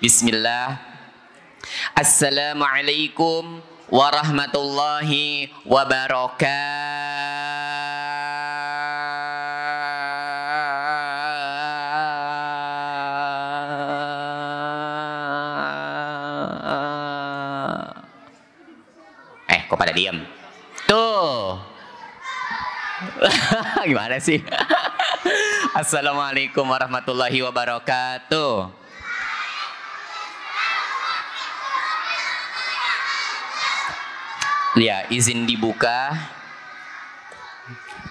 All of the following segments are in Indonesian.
Bismillah. Assalamualaikum warahmatullahi wabarakatuh. Kok pada diam? Tuh. Gimana sih? Assalamualaikum warahmatullahi wabarakatuh. Ya, izin dibuka.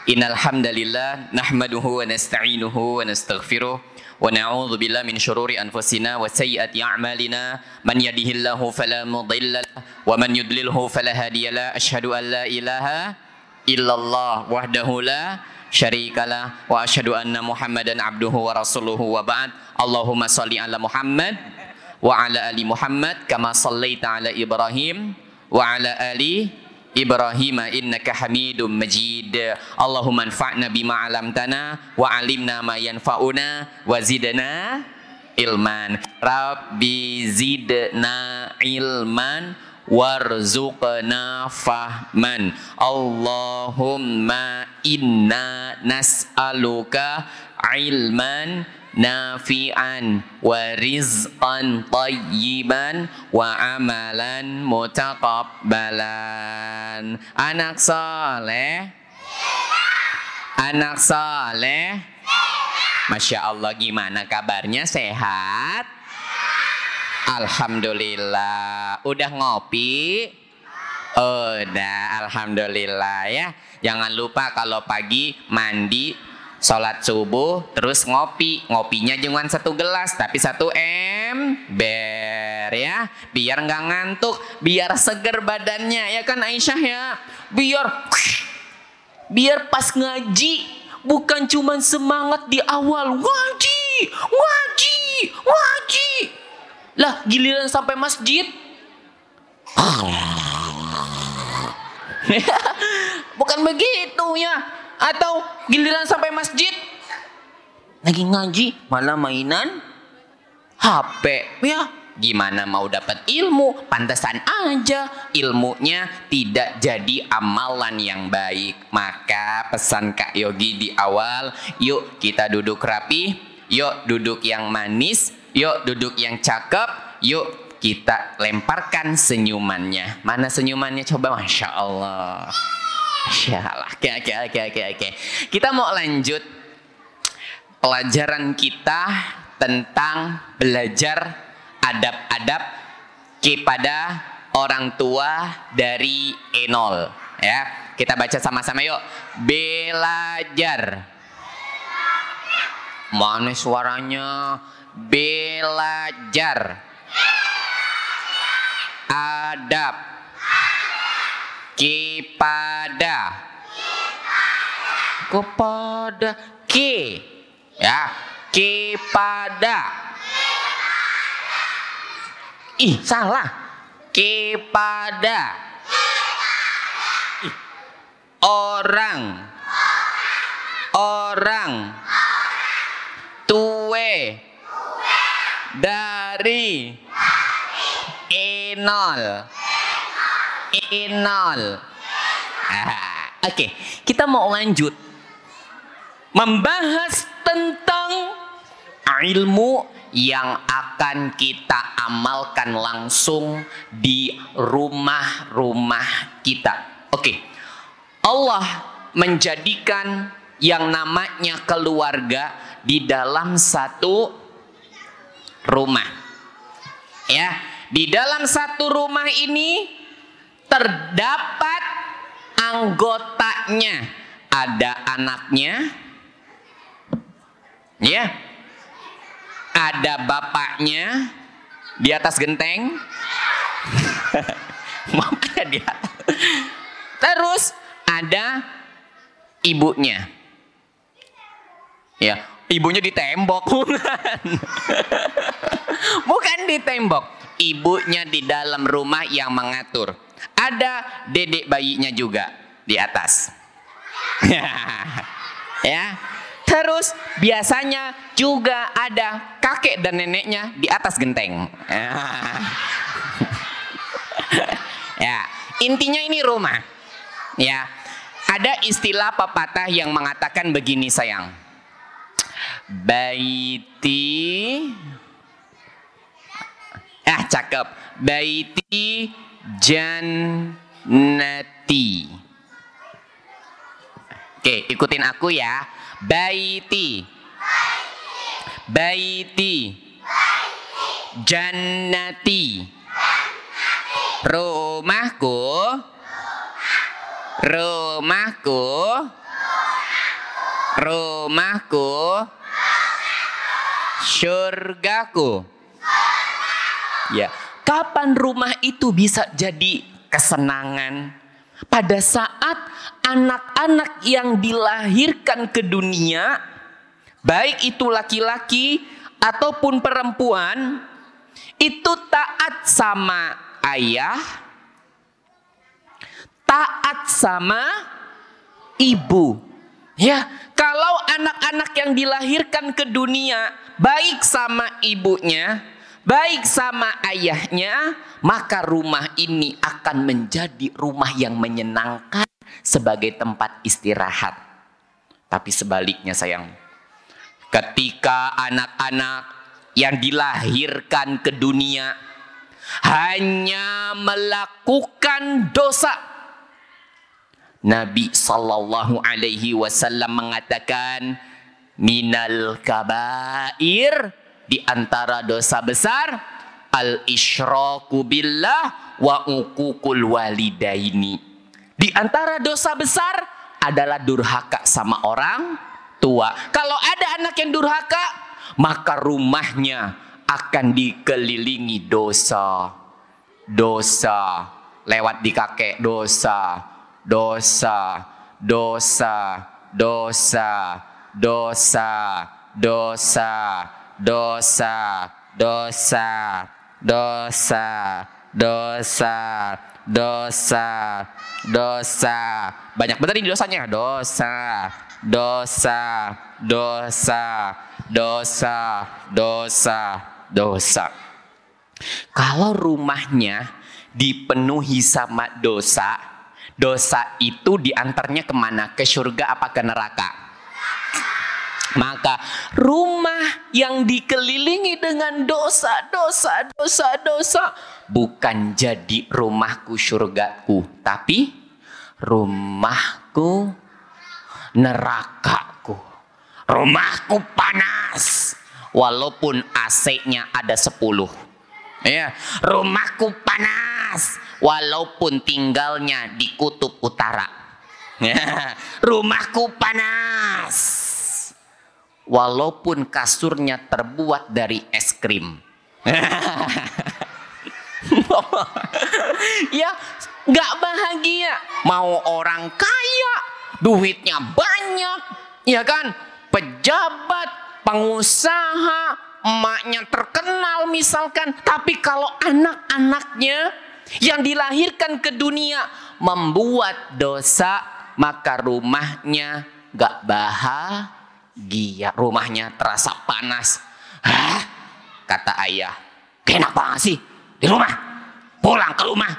Innal hamdalillah nahmaduhu wa nasta'inuhu wa nastaghfiruh wa na'udzu billahi min syururi anfusina wa sayyiati a'malina man yahdihillahu fala mudilla wa man yudlilhu fala hadiyalah. Asyhadu an la ilaha illallah wahdahu la syarikalah wa asyhadu anna Muhammadan abduhu wa rasuluhu wa ba'd. Allahumma shalli ala Muhammad wa ala ali Muhammad kama shallaita ala Ibrahim wa ala ali Ibrahim innaka Hamidum Majid. Allahumma anfa'na bima 'allamtana wa 'allimna ma yanfa'una wa zidna ilman. Rabbi zidna ilman warzuqna fahman. Allahumma inna nas'aluka ilman nafi'an wa rizqan tayyiban wa amalan mutaqabbalan. Anak soleh, anak soleh, Masya Allah, gimana kabarnya? Sehat? Alhamdulillah. Udah ngopi? Udah, alhamdulillah ya. Jangan lupa kalau pagi mandi, sholat subuh, terus ngopi. Ngopinya jangan 1 gelas, tapi 1 ember ya. Biar nggak ngantuk, biar seger badannya, ya kan Aisyah ya. Biar pas ngaji, bukan cuman semangat di awal. Ngaji, ngaji, ngaji. Lah giliran sampai masjid. Bukan begitu ya. Atau giliran sampai masjid lagi ngaji malah mainan HP ya. Gimana mau dapat ilmu? Pantesan aja ilmunya tidak jadi amalan yang baik. Maka pesan Kak Yogi di awal, yuk kita duduk rapi, yuk duduk yang manis, yuk duduk yang cakep, yuk kita lemparkan senyumannya. Mana senyumannya coba? Masya Allah. Oke. Kita mau lanjut pelajaran kita tentang belajar adab-adab kepada orang tua dari E0 ya. Kita baca sama-sama yuk. Belajar. Mana suaranya? Belajar. Adab kepada ya, kepada salah, kepada orang tue dari E0. Oke, kita mau lanjut membahas tentang ilmu yang akan kita amalkan langsung di rumah-rumah kita. Oke, Allah menjadikan yang namanya keluarga di dalam satu rumah. Ya, di dalam satu rumah ini terdapat anggotanya. Ada anaknya, ya, ada bapaknya di atas genteng, makanya dia. Terus ada ibunya, ya, ibunya di tembok, bukan di tembok, ibunya di dalam rumah yang mengatur. Ada dedek bayinya juga di atas. Ya. Terus biasanya juga ada kakek dan neneknya di atas genteng. Ya, intinya ini rumah. Ya, ada istilah pepatah yang mengatakan begini sayang. Baiti, cakep. Baiti jannati. Oke, ikutin aku ya. Baiti, baiti, jannati. Rumahku, rumahku, rumahku, surgaku. Ya, kapan rumah itu bisa jadi kesenangan? Pada saat anak-anak yang dilahirkan ke dunia, baik itu laki-laki ataupun perempuan, itu taat sama ayah, taat sama ibu. Ya, kalau anak-anak yang dilahirkan ke dunia baik sama ibunya, baik sama ayahnya, maka rumah ini akan menjadi rumah yang menyenangkan sebagai tempat istirahat. Tapi sebaliknya sayang, ketika anak-anak yang dilahirkan ke dunia hanya melakukan dosa, Nabi Sallallahu Alaihi Wasallam mengatakan, minal kabair, di antara dosa besar, al-isyraku billah wa uququl walidaini. Di antara dosa besar adalah durhaka sama orang tua. Kalau ada anak yang durhaka, maka rumahnya akan dikelilingi dosa. Dosa lewat di kakek, dosa, dosa, dosa, dosa, dosa, dosa, dosa, dosa, dosa, dosa, dosa, dosa. Banyak benar ini dosanya. Dosa, dosa, dosa, dosa, dosa, dosa. Kalau rumahnya dipenuhi sama dosa, dosa itu diantarnya kemana? Ke surga apa ke neraka? Maka rumah yang dikelilingi dengan dosa, dosa, dosa, dosa, bukan jadi rumahku surgaku, tapi rumahku nerakaku. Rumahku panas walaupun AC-nya ada 10. Ya, rumahku panas walaupun tinggalnya di kutub utara. Ya, rumahku panas walaupun kasurnya terbuat dari es krim. Ya, nggak bahagia. Mau orang kaya, duitnya banyak, ya kan? Pejabat, pengusaha, emaknya terkenal misalkan. Tapi kalau anak-anaknya yang dilahirkan ke dunia membuat dosa, maka rumahnya nggak bahagia. Rumahnya terasa panas. Hah? Kata ayah, enak banget sih di rumah. Pulang ke rumah,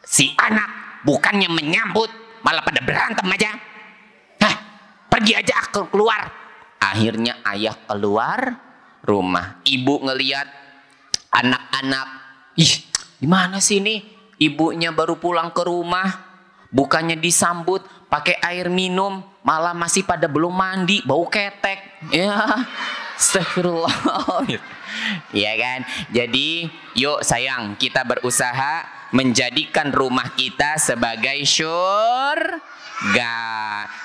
si anak bukannya menyambut, malah pada berantem aja. Hah? Pergi aja keluar. Akhirnya ayah keluar rumah. Ibu ngelihat anak-anak, ih, gimana sih ini? Ibunya baru pulang ke rumah, bukannya disambut pakai air minum, malah masih pada belum mandi, bau ketek. Ya, astagfirullah. Ya kan? Jadi, yuk sayang, kita berusaha menjadikan rumah kita sebagai surga.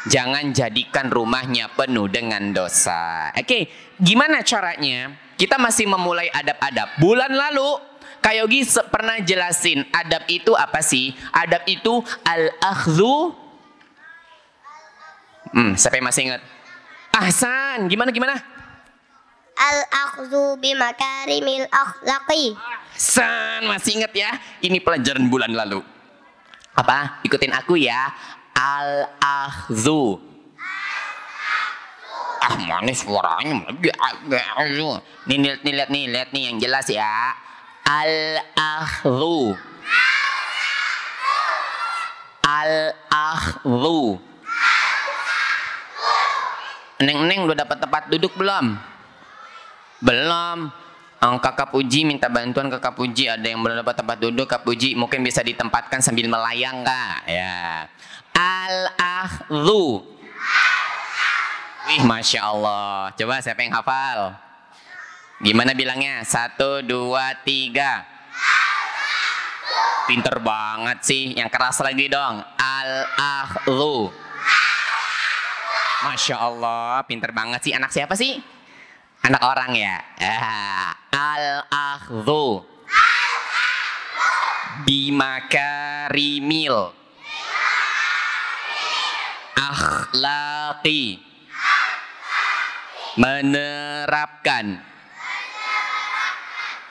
Jangan jadikan rumahnya penuh dengan dosa. Oke, gimana caranya? Kita masih memulai adab-adab. Bulan lalu Kak Yogi pernah jelasin adab itu apa sih? Adab itu al-akhdhu. Siapa yang masih ingat? Ahsan, gimana? Al-akhdhu bimakarimil akhlaqi. Ahsan, masih ingat ya? Ini pelajaran bulan lalu. Apa? Ikutin aku ya. Al-akhdhu. Manis suaranya. Nih lihat nih yang jelas ya. Al-akhdhu. Al-akhdhu. Neng udah dapat tempat duduk belum? Belum. Kakak Puji minta bantuan. Kakak Puji ada yang belum dapat tempat duduk. Kak Puji mungkin bisa ditempatkan sambil melayang nggak? Ya. Al-akhdhu. Wih, Masya Allah. Coba siapa yang hafal? Gimana bilangnya? 1, 2, 3. Pinter banget sih. Yang keras lagi dong. Al-akhdhu. Masya Allah, pinter banget sih. Anak siapa sih? Anak orang ya. Al-akhdhu. Bimakarimil akhlaqi. Menerapkan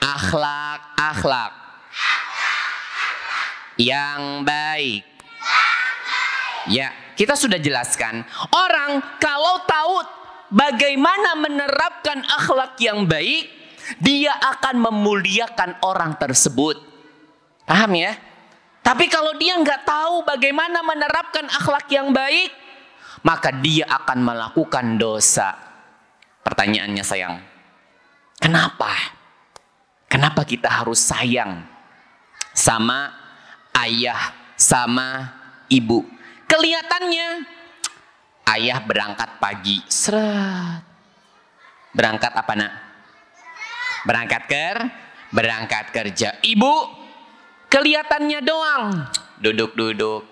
akhlak yang baik. Ya, kita sudah jelaskan. Orang kalau tahu bagaimana menerapkan akhlak yang baik, dia akan memuliakan orang tersebut. Paham ya? Tapi kalau dia nggak tahu bagaimana menerapkan akhlak yang baik, maka dia akan melakukan dosa. Pertanyaannya sayang, kenapa? Kenapa kita harus sayang sama ayah, sama ibu? Kelihatannya ayah berangkat pagi, seret. Berangkat apa nak? Berangkat kerja. Ibu kelihatannya doang duduk-duduk.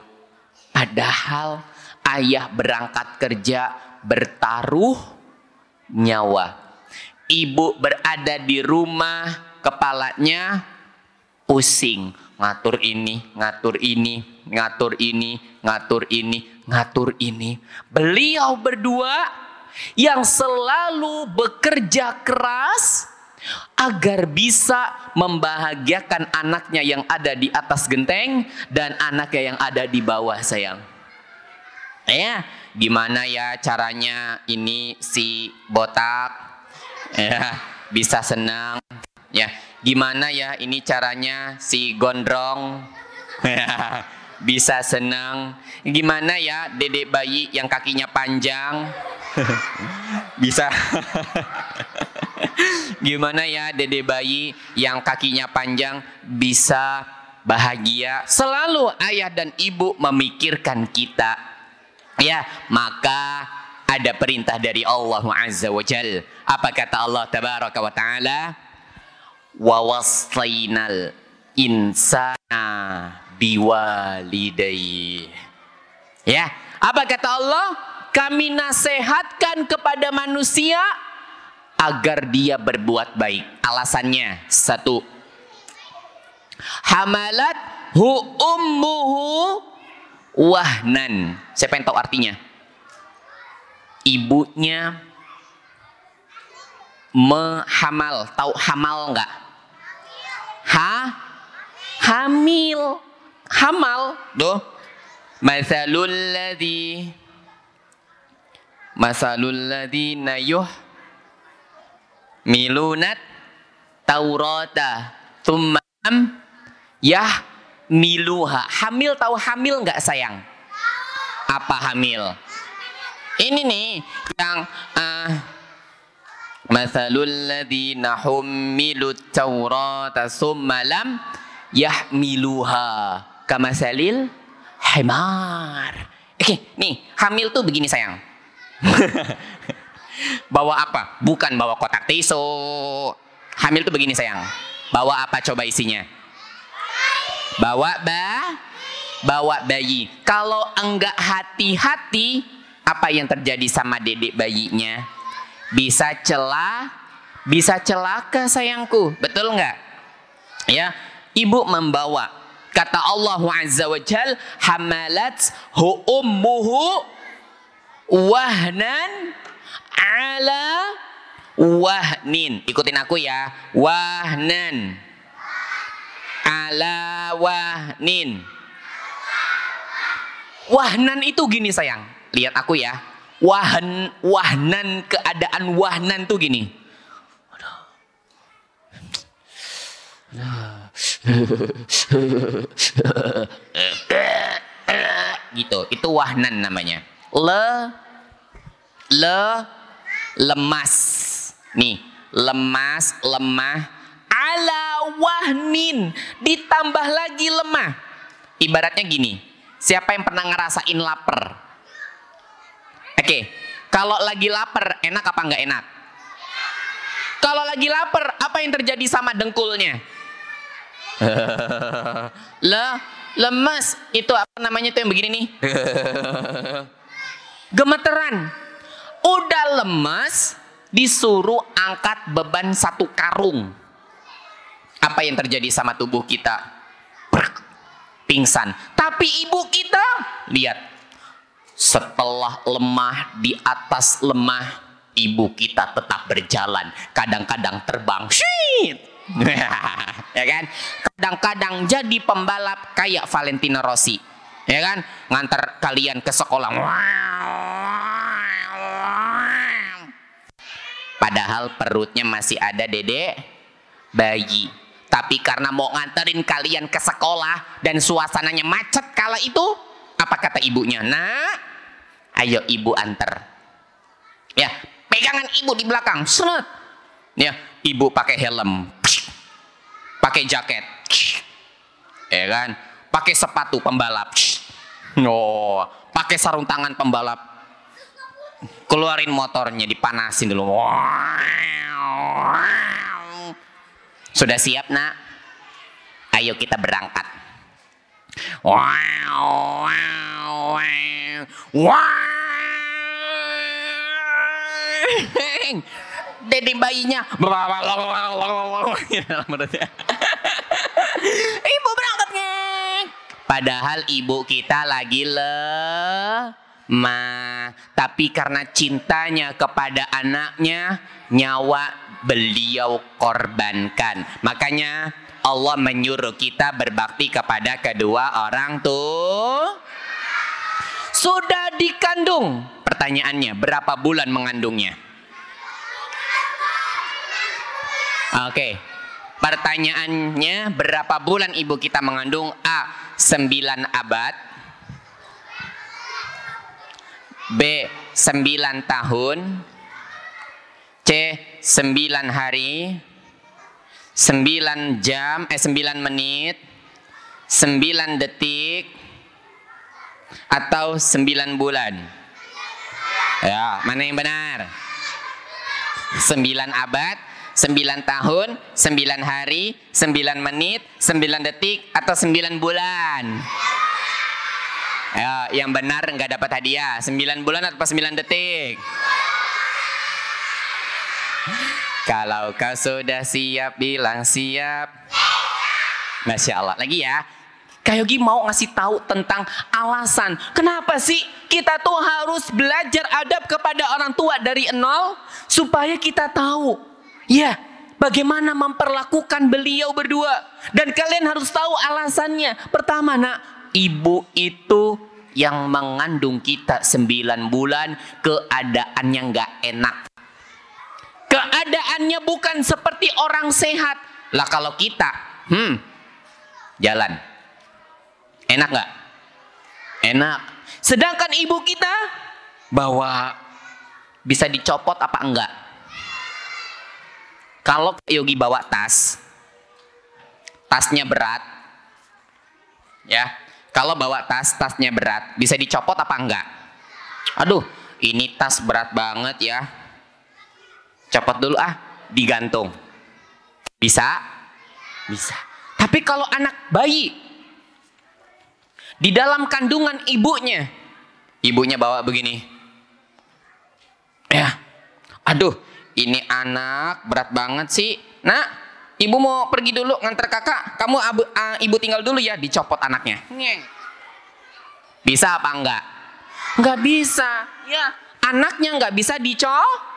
Padahal ayah berangkat kerja bertaruh nyawa. Ibu berada di rumah, kepalanya pusing, ngatur ini, ngatur ini, ngatur ini, ngatur ini, ngatur ini. Beliau berdua yang selalu bekerja keras agar bisa membahagiakan anaknya yang ada di atas genteng dan anaknya yang ada di bawah sayang. Ya, gimana ya caranya ini si botak ya bisa senang ya, gimana ya ini caranya si gondrong ya, bisa senang, gimana ya dedek bayi yang kakinya panjang bisa gimana ya dedek bayi yang kakinya panjang bisa bahagia. Selalu ayah dan ibu memikirkan kita. Ya, maka ada perintah dari Allah Azza wa Jal. Apa kata Allah Tabaraka wa Ta'ala? Wa wassaynal insana biwalidayhi. Ya, apa kata Allah? Kami nasihatkan kepada manusia agar dia berbuat baik. Alasannya, 1. Hamalat hu ummuhu wahnan. Siapa yang tahu artinya? Ibunya mehamal. Tahu hamal enggak? Hamil. Hamal. Tuh. Masalul ladzina milunat taurata thumma miluha. Hamil, tahu hamil nggak sayang? Apa hamil? Ini nih yang masalul ladzina hummilut taurata tsumma lam yahmiluha kamasalil himar. Oke, nih hamil tuh begini sayang. Bawa apa? Bukan bawa kotak tisu. Hamil tuh begini sayang. Bawa apa coba isinya? Bawa bayi. Kalau enggak hati-hati, apa yang terjadi sama dedek bayinya? Bisa celaka sayangku. Betul enggak? Ya, ibu membawa. Kata Allah Azza wa Jal, hamalat hu ummuhu wahnan ala wahnin. Ikutin aku ya. Wahnan ala wahnin. Wahnan itu gini sayang. Lihat aku ya. Wahnan, keadaan wahnan tuh gini. Gitu, itu wahnan namanya. Lemas. Nih, lemas, lemah. Ala wahnin, ditambah lagi lemah. Ibaratnya gini, siapa yang pernah ngerasain lapar? Oke, kalau lagi lapar, enak apa nggak enak? Kalau lagi lapar, apa yang terjadi sama dengkulnya? Lemas. Itu apa namanya tuh yang begini nih? Gemeteran. Udah lemas, disuruh angkat beban 1 karung. Apa yang terjadi sama tubuh kita? Pingsan. Tapi ibu kita, lihat, setelah lemah, di atas lemah, ibu kita tetap berjalan. Kadang-kadang terbang. Ya kan? Kadang-kadang jadi pembalap kayak Valentino Rossi. Ya kan? Ngantar kalian ke sekolah. Padahal perutnya masih ada dedek bayi. Tapi karena mau nganterin kalian ke sekolah dan suasananya macet kala itu, apa kata ibunya? Nak, ayo ibu antar. Ya, pegangan ibu di belakang. Seret. Ya, ibu pakai helm, pakai jaket, ya kan? Pakai sepatu pembalap. Oh, pakai sarung tangan pembalap. Keluarin motornya, dipanasin dulu. Sudah siap, nak? Ayo kita berangkat. Dede bayinya. Ibu berangkat, ngek. Padahal ibu kita lagi lemah. Tapi karena cintanya kepada anaknya, nyawa beliau korbankan. Makanya Allah menyuruh kita berbakti kepada kedua orang tua. Sudah dikandung. Pertanyaannya, berapa bulan mengandungnya? Oke. Pertanyaannya, berapa bulan ibu kita mengandung? A. 9 abad. B. 9 tahun. C. 9 hari, 9 jam, 9 menit, 9 detik, atau 9 bulan. Ya, mana yang benar? 9 abad, 9 tahun, 9 hari, 9 menit, 9 detik, atau 9 bulan. Ya, yang benar nggak dapat hadiah. 9 bulan atau 9 detik? Kalau kau sudah siap, bilang siap. Masya Allah. Lagi ya, Kak Yogi mau ngasih tahu tentang alasan kenapa sih kita tuh harus belajar adab kepada orang tua dari nol, supaya kita tahu ya bagaimana memperlakukan beliau berdua. Dan kalian harus tahu alasannya. Pertama, nak, ibu itu yang mengandung kita 9 bulan, keadaannya nggak enak. Keadaannya bukan seperti orang sehat. Lah kalau kita, jalan, enak nggak? Enak. Sedangkan ibu kita bawa, bisa dicopot apa enggak? Kalau Yogi bawa tas, tasnya berat, ya. Kalau bawa tas, tasnya berat, bisa dicopot apa enggak? Aduh, ini tas berat banget ya. Copot dulu ah, digantung. Bisa? Bisa. Tapi kalau anak bayi di dalam kandungan ibunya, ibunya bawa begini. Ya. Aduh, ini anak berat banget sih. Nak, ibu mau pergi dulu nganter kakak. Kamu ibu tinggal dulu ya, dicopot anaknya. Bisa apa enggak? Enggak bisa. Ya, anaknya enggak bisa dicopot.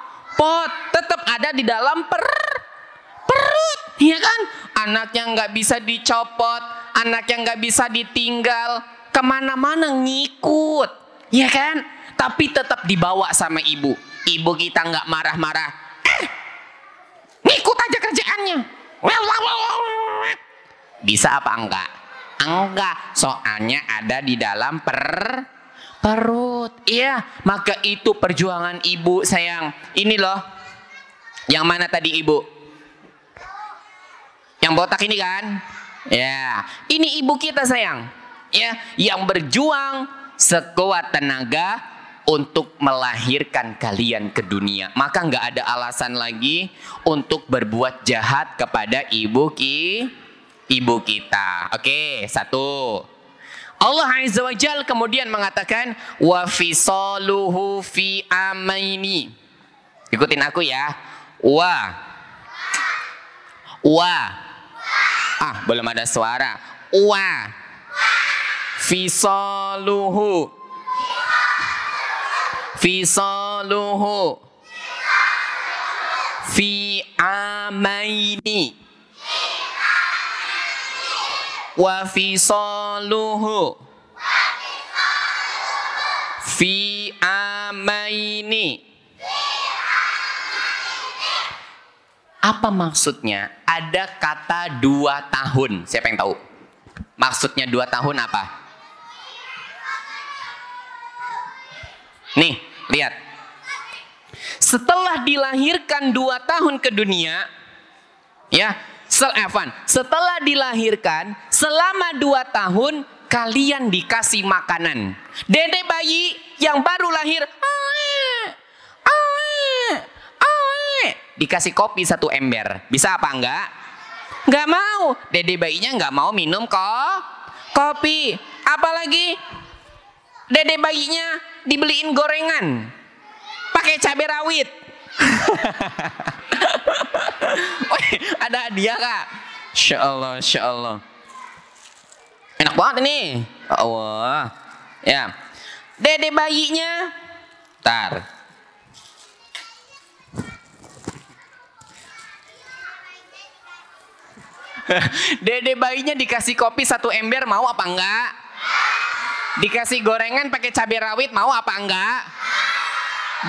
Tetap ada di dalam perut, ya kan? Anaknya nggak bisa dicopot, anaknya nggak bisa ditinggal, kemana-mana ngikut, ya kan? tapi tetap dibawa sama ibu. Ibu kita nggak marah-marah. Ngikut aja kerjaannya. Bisa apa enggak? Enggak, soalnya ada di dalam perut. Iya, maka itu perjuangan ibu sayang. Ini loh. Yang mana tadi ibu? Yang botak ini kan? Ya, ini ibu kita sayang. Ya, yang berjuang sekuat tenaga untuk melahirkan kalian ke dunia. Maka nggak ada alasan lagi untuk berbuat jahat kepada ibu kita. Oke, satu. Allah Azza wa Jalla kemudian mengatakan wa fisaluhu fi amaini. Ikutin aku ya. Belum ada suara. Fisaluhu fi amaini wa fisaluhu fi amaini. Apa maksudnya? Ada kata 2 tahun. Siapa yang tahu? Maksudnya 2 tahun apa? Nih, lihat. Setelah dilahirkan 2 tahun ke dunia, ya, setelah dilahirkan selama 2 tahun kalian dikasih makanan. Dedek bayi yang baru lahir dikasih kopi 1 ember. Bisa apa enggak? Enggak mau. Dedek bayinya enggak mau minum kopi. Apalagi dedek bayinya dibeliin gorengan pakai cabai rawit. Ada hadiah kak. Insya Allah. Enak banget ini. Allah. Ya. Dedek bayinya. Dedek bayinya dikasih kopi 1 ember, mau apa enggak? Dikasih gorengan pakai cabai rawit, mau apa enggak?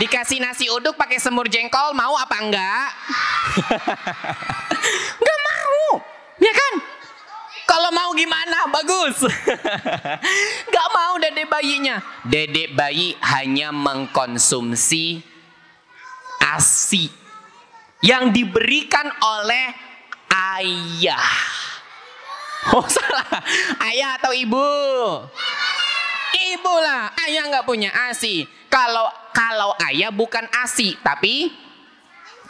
Dikasih nasi uduk pakai semur jengkol, mau apa enggak? Enggak mau, ya kan? Kalau mau gimana? Bagus. Enggak mau dedek bayinya. Dedek bayi hanya mengkonsumsi ASI yang diberikan oleh ayah. Oh salah, ayah atau ibu? Ibu lah, ayah nggak punya ASI. Kalau ayah bukan ASI, tapi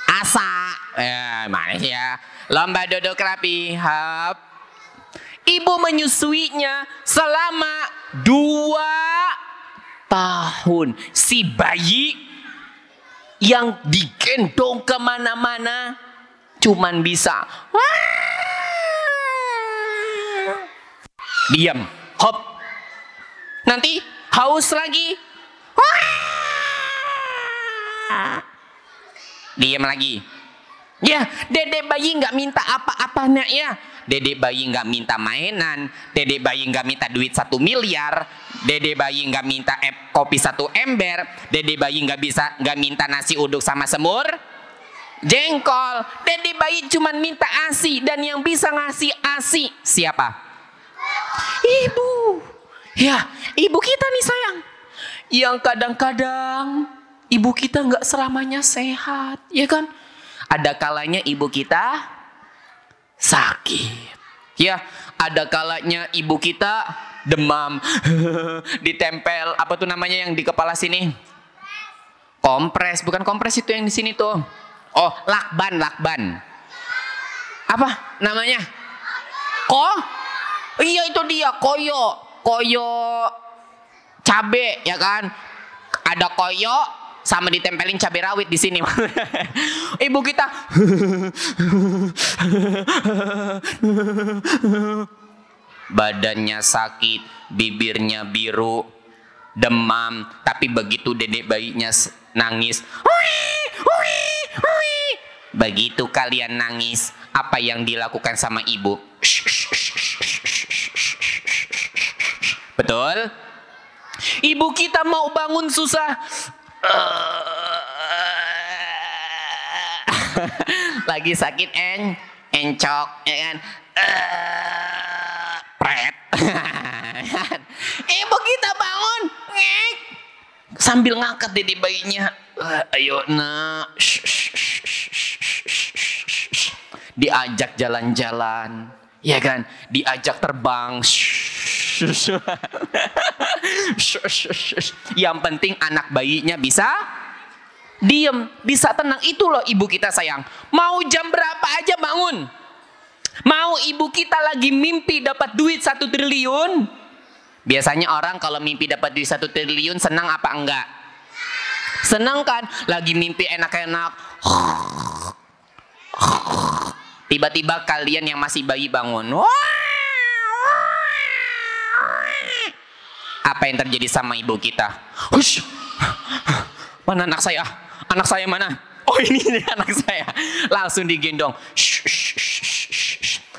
ASA. Mana sih ya? Lomba duduk rapi. Hap. Ibu menyusuinya selama 2 tahun. Si bayi yang digendong kemana-mana cuman bisa diam, hop. Nanti haus lagi, diam lagi. Ya, dedek bayi nggak minta apa-apa nak ya. Dedek bayi nggak minta mainan, dedek bayi nggak minta duit 1 miliar, dedek bayi nggak minta kopi 1 ember, dedek bayi nggak minta nasi uduk sama semur jengkol. Dedek bayi cuma minta ASI, dan yang bisa ngasih ASI siapa? Ibu. Ya, ibu kita nih sayang. Yang kadang-kadang ibu kita nggak selamanya sehat, ya kan? Ada kalanya ibu kita sakit. Ya, ada kalanya ibu kita demam. Ditempel apa tuh namanya yang di kepala sini? Kompres, bukan kompres itu yang di sini tuh. Oh, lakban. Apa namanya? Iya itu dia, koyo cabe, ya kan? Ada koyo sama ditempelin cabai rawit di sini. Ibu kita badannya sakit, bibirnya biru, demam, tapi begitu dedek bayinya nangis, begitu kalian nangis, apa yang dilakukan sama ibu? Betul? Ibu kita mau bangun susah. Lagi sakit encok, ya kan? Pret. Ibu kita bangun, ngek, sambil ngangkat di bayinya. Ayo nak, diajak jalan-jalan, ya kan? Diajak terbang. Yang penting anak bayinya bisa diem, bisa tenang. Itu loh ibu kita sayang. Mau jam berapa aja bangun. Mau ibu kita lagi mimpi dapat duit 1 triliun. Biasanya orang kalau mimpi dapat duit 1 triliun senang apa enggak? Senang kan? Lagi mimpi enak-enak. Tiba-tiba kalian yang masih bayi bangun. Apa yang terjadi sama ibu kita? Hush. Mana anak saya? Anak saya mana? Oh ini anak saya. Langsung digendong.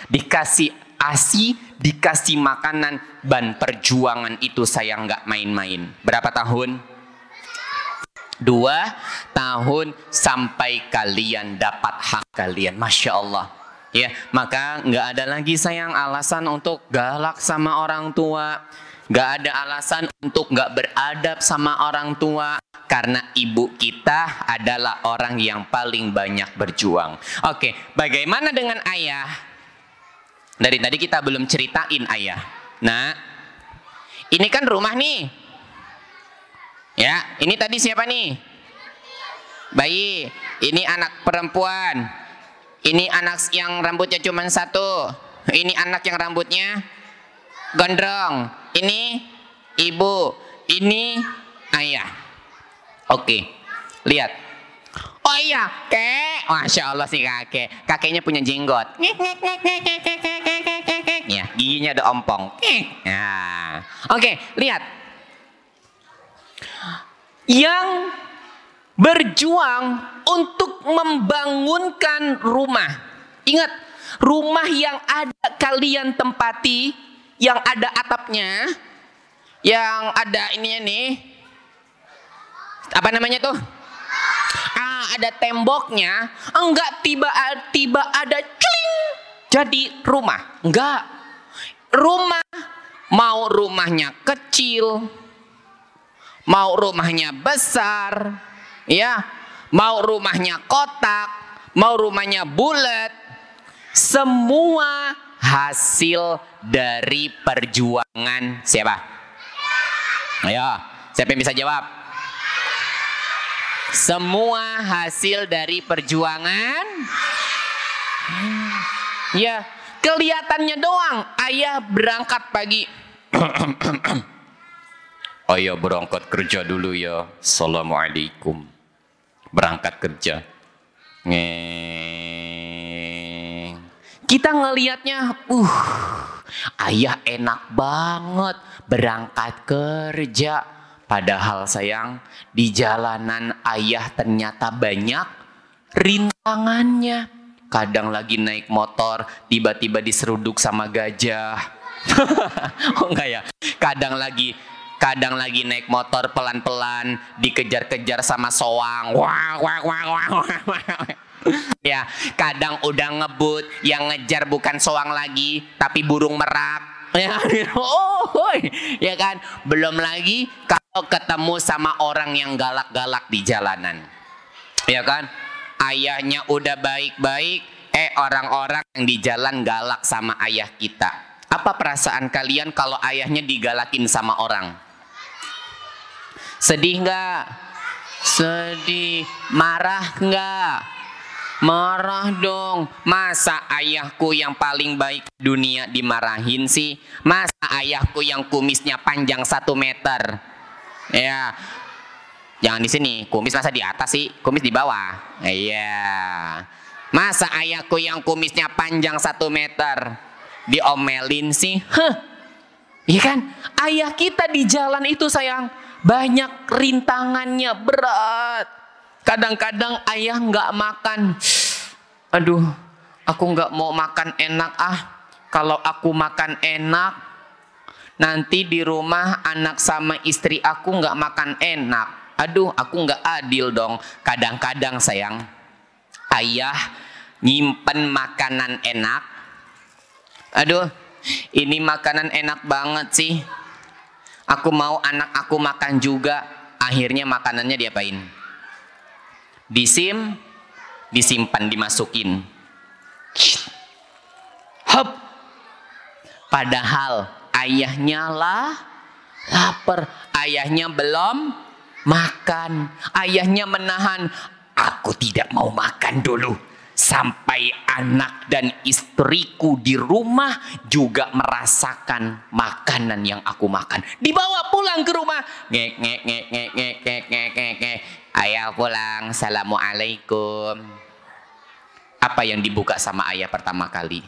Dikasih ASI, dikasih makanan. Dan perjuangan itu saya nggak main-main. Berapa tahun? 2 tahun sampai kalian dapat hak kalian. Masya Allah. Ya, maka nggak ada lagi sayang alasan untuk galak sama orang tua. Gak ada alasan untuk gak beradab sama orang tua. Karena ibu kita adalah orang yang paling banyak berjuang. Oke, bagaimana dengan ayah? Dari tadi kita belum ceritain ayah. Nah, ini kan rumah nih. Ya, ini tadi siapa nih? Bayi. Ini anak perempuan. Ini anak yang rambutnya cuma 1. Ini anak yang rambutnya gondrong. Ini ibu, ini ayah. Oke, lihat. Oh iya, kek. Masya Allah sih kakek. Kakeknya punya jenggot. Ya, giginya ada ompong. Nah, oke, lihat. Yang berjuang untuk membangunkan rumah. Ingat, rumah yang ada kalian tempati, yang ada atapnya, yang ada ininya nih, apa namanya tuh? Ada temboknya. Enggak tiba-tiba ada cling jadi rumah. Enggak. Rumah, mau rumahnya kecil, mau rumahnya besar, ya, mau rumahnya kotak, mau rumahnya bulat, semua hasil dari perjuangan siapa? Ayo, siapa yang bisa jawab? Semua hasil dari perjuangan. Ya, kelihatannya doang. Ayah berangkat pagi. Ayah berangkat kerja dulu ya. Assalamualaikum. Berangkat kerja. Kita ngelihatnya, ayah enak banget berangkat kerja. Padahal sayang, di jalanan ayah ternyata banyak rintangannya. Kadang lagi naik motor, tiba-tiba diseruduk sama gajah. Oh enggak ya? Kadang lagi naik motor pelan-pelan, dikejar-kejar sama soang. Wah, wah, wah, wah, wah. Ya, kadang udah ngebut, yang ngejar bukan soang lagi, tapi burung merak. Ya, ya kan? Belum lagi kalau ketemu sama orang yang galak-galak di jalanan. Ya kan? Ayahnya udah baik-baik, orang-orang yang di jalan galak sama ayah kita. Apa perasaan kalian kalau ayahnya digalakin sama orang? Sedih nggak? Sedih. Marah nggak? Marah dong. Masa ayahku yang paling baik dunia dimarahin sih? Masa ayahku yang kumisnya panjang 1 meter? Ya, jangan di sini. Kumis masa di atas sih? Kumis di bawah. Iya. Masa ayahku yang kumisnya panjang 1 meter diomelin sih? Iya kan? Ayah kita di jalan itu sayang, banyak rintangannya, berat. Kadang-kadang ayah nggak makan. Aduh, aku nggak mau makan enak ah. Kalau aku makan enak, nanti di rumah anak sama istri aku nggak makan enak. Aduh, aku nggak adil dong. Kadang-kadang sayang, ayah nyimpen makanan enak. Aduh, ini makanan enak banget sih. Aku mau anak aku makan juga. Akhirnya makanannya diapain? Disimpan, dimasukin. Hop. Padahal ayahnya lapar. Ayahnya belum makan. Ayahnya menahan. Aku tidak mau makan dulu. Sampai anak dan istriku di rumah juga merasakan makanan yang aku makan. Dibawa pulang ke rumah. Ngek ngek ngek ngek ngek ngek ngek ngek ngek. Ayah pulang. Assalamualaikum. Apa yang dibuka sama ayah pertama kali?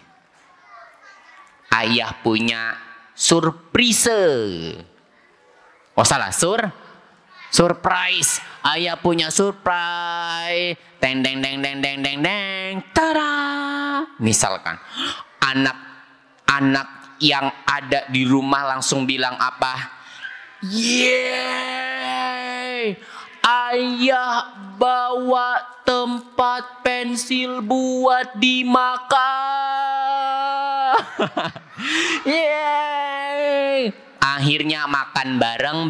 Ayah punya surprise. Oh salah, surprise. Ayah punya surprise. Deng deng deng deng deng deng deng. Tada. Misalkan anak yang ada di rumah langsung bilang apa? Yeay, ayah bawa tempat pensil buat dimakan. Yeay. Akhirnya makan bareng.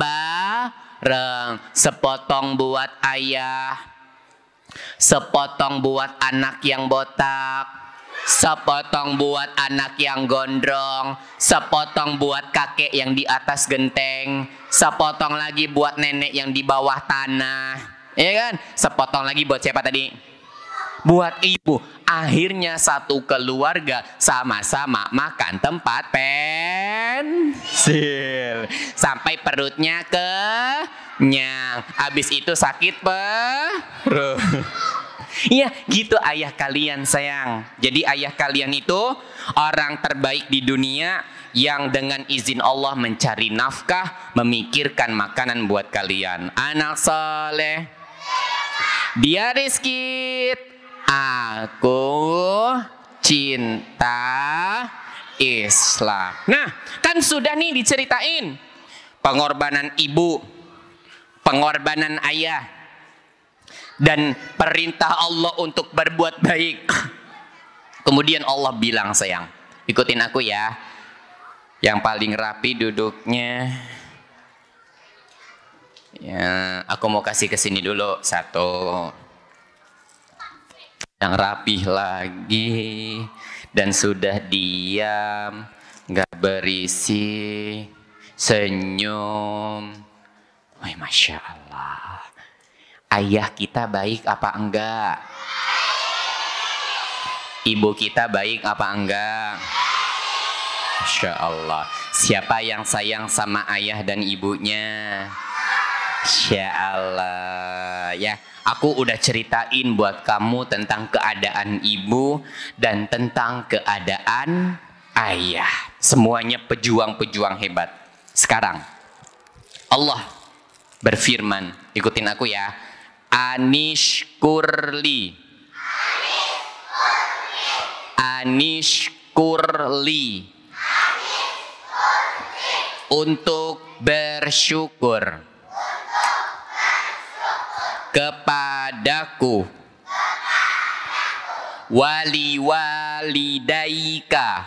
Sepotong buat ayah, sepotong buat anak yang botak, sepotong buat anak yang gondrong, sepotong buat kakek yang di atas genteng, sepotong lagi buat nenek yang di bawah tanah, ya kan? Sepotong lagi buat siapa tadi? Buat ibu. Akhirnya satu keluarga sama-sama makan tempat pensil sampai perutnya kenyang. Habis itu sakit perut. Iya, gitu ayah kalian sayang. Jadi ayah kalian itu orang terbaik di dunia yang dengan izin Allah mencari nafkah, memikirkan makanan buat kalian. Anak soleh, dia rizki. Aku cinta Islam. Nah, kan sudah nih diceritain pengorbanan ibu, pengorbanan ayah, dan perintah Allah untuk berbuat baik. Kemudian Allah bilang, sayang, ikutin aku ya. Yang paling rapi duduknya. Ya, aku mau kasih ke sini dulu satu. Yang rapih lagi dan sudah diam, gak berisi, senyum. Wah, Masya Allah. Ayah kita baik apa enggak? Ibu kita baik apa enggak? Masya Allah. Siapa yang sayang sama ayah dan ibunya? Masya Allah. Ya, aku udah ceritain buat kamu tentang keadaan ibu dan tentang keadaan ayah. Semuanya pejuang-pejuang hebat. Sekarang Allah berfirman, ikutin aku ya. Anishkurli. Anishkurli. Untuk bersyukur kepadaku, wali walidaika,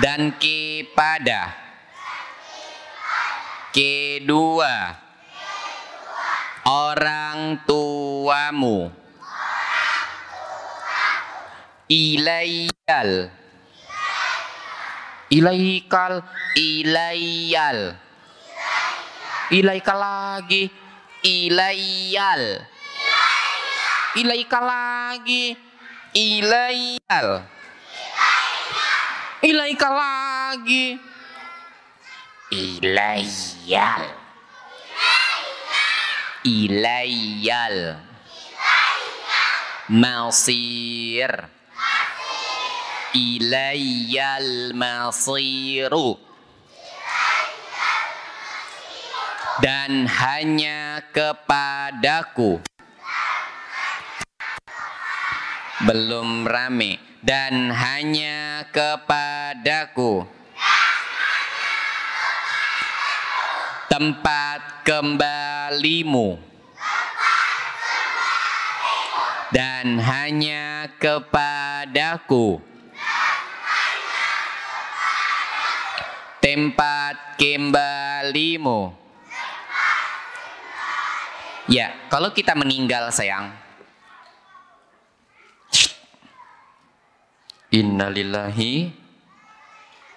dan kepada kedua orang tuamu, ilaiyal, ilaikal, ilaiyal, ilaika lagi, ilaiyal, ilaika lagi, ilaiyal, ilaika lagi, ilaiyal, ilaiyal, masir, ilaiyal masiru. Dan hanya kepadaku. Belum rame. dan hanya kepadaku tempat kembalimu, dan hanya kepadaku tempat kembalimu. Ya, kalau kita meninggal sayang, innalillahi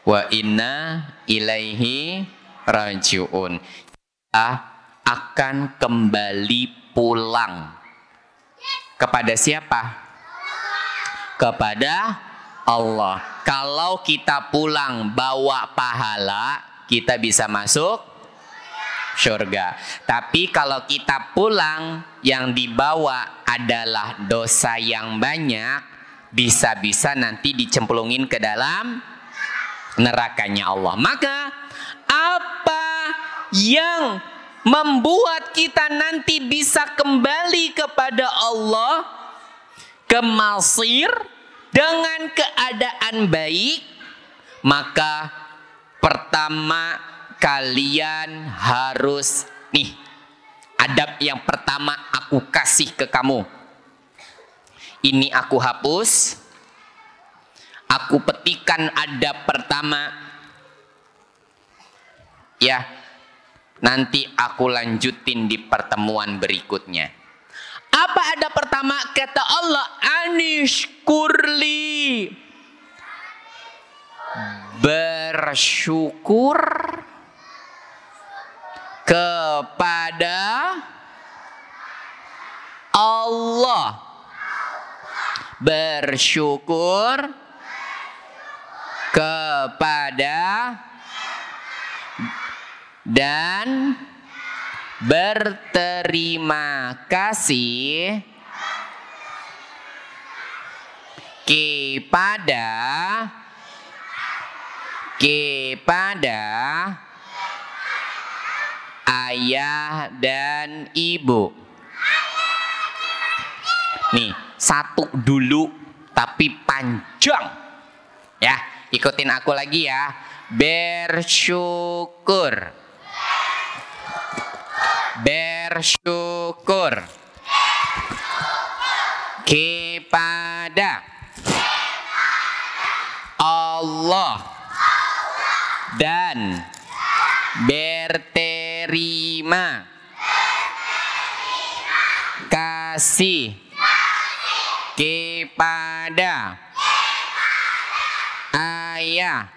wa inna ilaihi rajiun. Kita akan kembali pulang kepada siapa? Kepada Allah. Kalau kita pulang bawa pahala, kita bisa masuk surga. Tapi kalau kita pulang yang dibawa adalah dosa yang banyak, bisa-bisa nanti dicemplungin ke dalam nerakanya Allah. Maka apa yang membuat kita nanti bisa kembali kepada Allah, ke Masir dengan keadaan baik? Maka pertama kalian harus nih, adab yang pertama aku kasih ke kamu. Ini aku hapus, aku petikan adab pertama. Ya, nanti aku lanjutin di pertemuan berikutnya. Apa adab pertama? Kata Allah, anishkurli, bersyukur kepada Allah. Bersyukur kepada dan berterima kasih kepada ayah dan ibu. Nih, satu dulu tapi panjang. Ya, ikutin aku lagi ya. Bersyukur. Bersyukur kepada Allah dan berterima kasih kepada ayah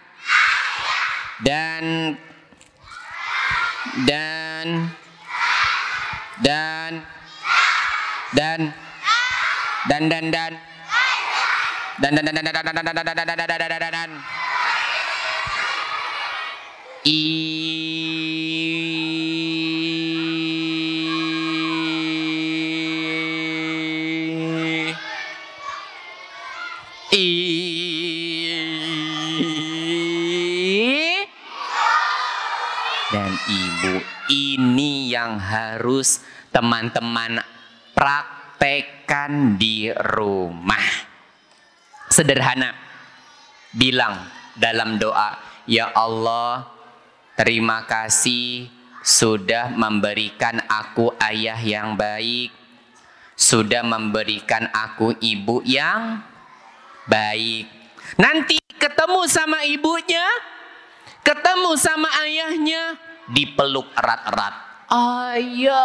dan dan ibu. Ini yang harus teman-teman praktekkan di rumah. Sederhana, bilang dalam doa, ya Allah, terima kasih sudah memberikan aku ayah yang baik, sudah memberikan aku ibu yang baik. Nanti ketemu sama ibunya, ketemu sama ayahnya, dipeluk erat-erat. Ayah,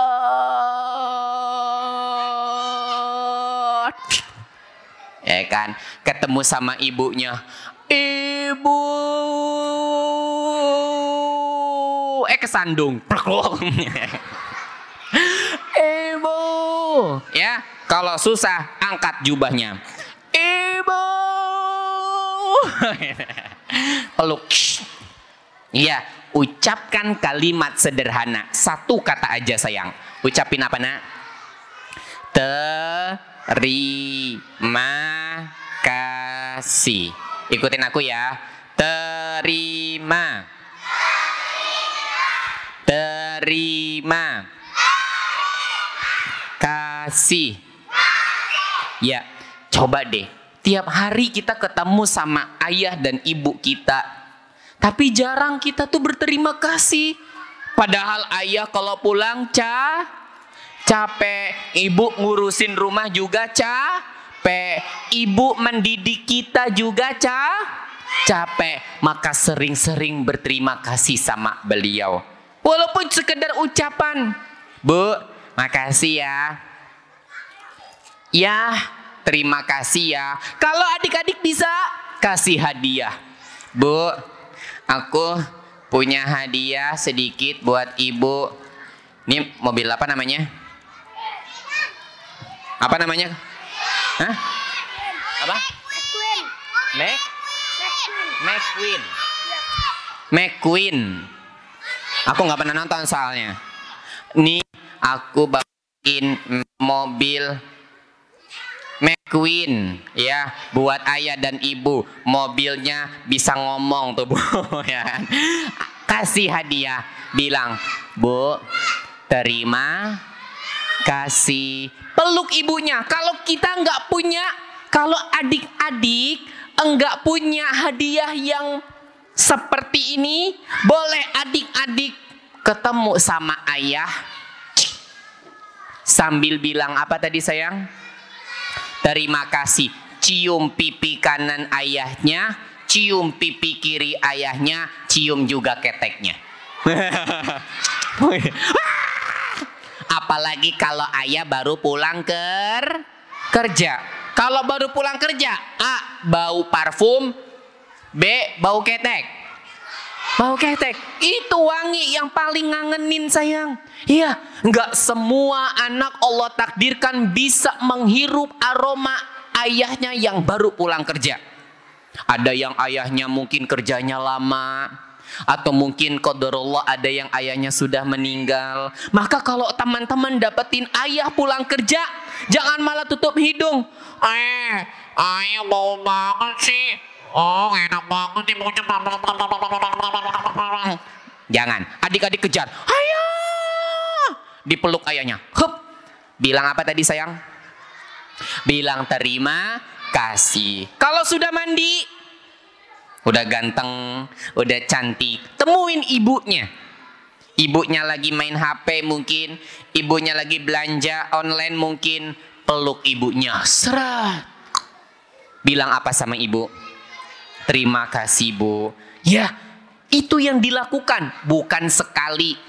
ya kan? Ketemu sama ibunya, ibu, kesandung. Ibu, ya. Kalau susah, angkat jubahnya. Ibu, peluk. Iya, ucapkan kalimat sederhana. Satu kata aja sayang. Ucapin apa nak? Terima kasih. Ikutin aku ya. Terima kasih. Ya, coba deh Tiap hari kita ketemu sama ayah dan ibu kita. Tapi jarang kita tuh berterima kasih. Padahal ayah kalau pulang capek. Ibu ngurusin rumah juga capek. Ibu mendidik kita juga capek. Maka sering-sering berterima kasih sama beliau. Walaupun sekedar ucapan. Bu, makasih ya. Ya, terima kasih ya. Kalau adik-adik bisa kasih hadiah. Bu, aku punya hadiah sedikit buat ibu. Ini mobil apa namanya? Apa namanya? Hah? Apa? McQueen. Aku nggak pernah nonton soalnya. Nih aku bawain mobil McQueen ya buat ayah dan ibu. Mobilnya bisa ngomong tuh Bu ya. Kasih hadiah, bilang, Bu, terima kasih. Peluk ibunya. Kalau kita nggak punya, kalau adik-adik enggak punya hadiah yang seperti ini, boleh adik-adik ketemu sama ayah sambil bilang apa tadi sayang? Terima kasih. Cium pipi kanan ayahnya, cium pipi kiri ayahnya, cium juga keteknya. Apalagi kalau ayah baru pulang kerja. Kalau baru pulang kerja, A, bau parfum, B, bau ketek. Bau ketek, itu wangi yang paling ngangenin sayang. Iya, nggak semua anak Allah takdirkan bisa menghirup aroma ayahnya yang baru pulang kerja. Ada yang ayahnya mungkin kerjanya lama, atau mungkin qadarullah ada yang ayahnya sudah meninggal. Maka kalau teman-teman dapetin ayah pulang kerja, jangan malah tutup hidung. Ayah bau banget sih. Oh, enak banget nih baunya. Jangan, adik-adik kejar. Ayah! Dipeluk ayahnya. Hup. Bilang apa tadi sayang? Bilang terima kasih. Kalau sudah mandi, udah ganteng, udah cantik, temuin ibunya. Ibunya lagi main HP mungkin, ibunya lagi belanja online mungkin, peluk ibunya. Seret. Bilang apa sama ibu? Terima kasih Bu. Ya, itu yang dilakukan bukan sekali,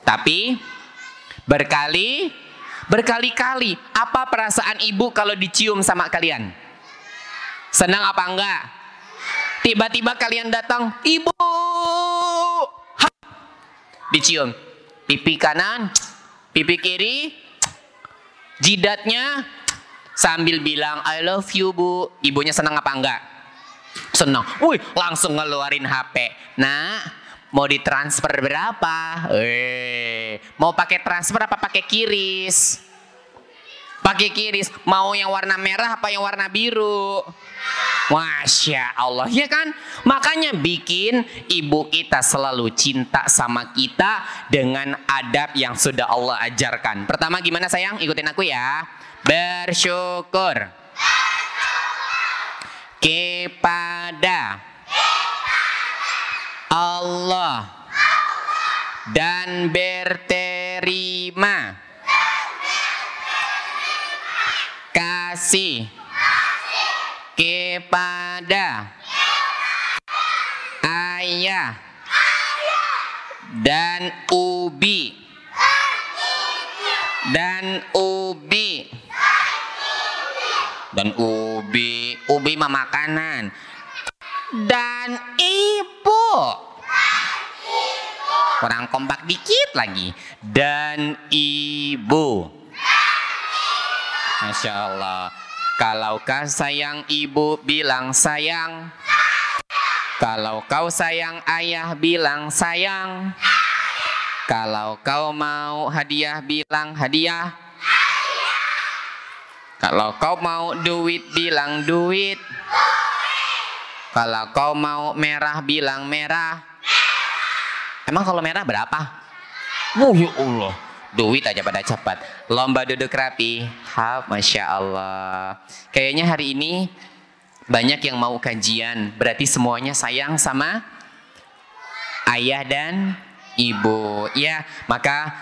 tapi berkali-kali. Apa perasaan ibu kalau dicium sama kalian? Senang apa enggak? Tiba-tiba kalian datang, ibu, dicium pipi kanan, pipi kiri, jidatnya, sambil bilang I love you Bu. Ibunya senang apa enggak? Senang. Wih, langsung ngeluarin HP. Nah, mau ditransfer berapa? Mau pakai transfer apa pakai kiris? Pakai kiris. Mau yang warna merah apa yang warna biru? Masya Allah, ya kan? Makanya bikin ibu kita selalu cinta sama kita dengan adab yang sudah Allah ajarkan. Pertama gimana sayang? Ikutin aku ya. Bersyukur kepada Allah dan berterima kasih kepada ayah dan ubi mah makanan, dan ibu kurang kompak dikit lagi, dan ibu. Masya Allah. Kalau kau sayang ibu, bilang sayang. Kalau kau sayang ayah, bilang sayang. Kalau kau mau hadiah, bilang hadiah. Kalau kau mau duit, bilang duit. Kalau kau mau merah, bilang merah. Emang kalau merah berapa? Oh ya Allah, duit aja pada cepat. Lomba duduk rapi. Masya Allah. Kayaknya hari ini banyak yang mau kajian. Berarti semuanya sayang sama ayah dan ibu. Ya, maka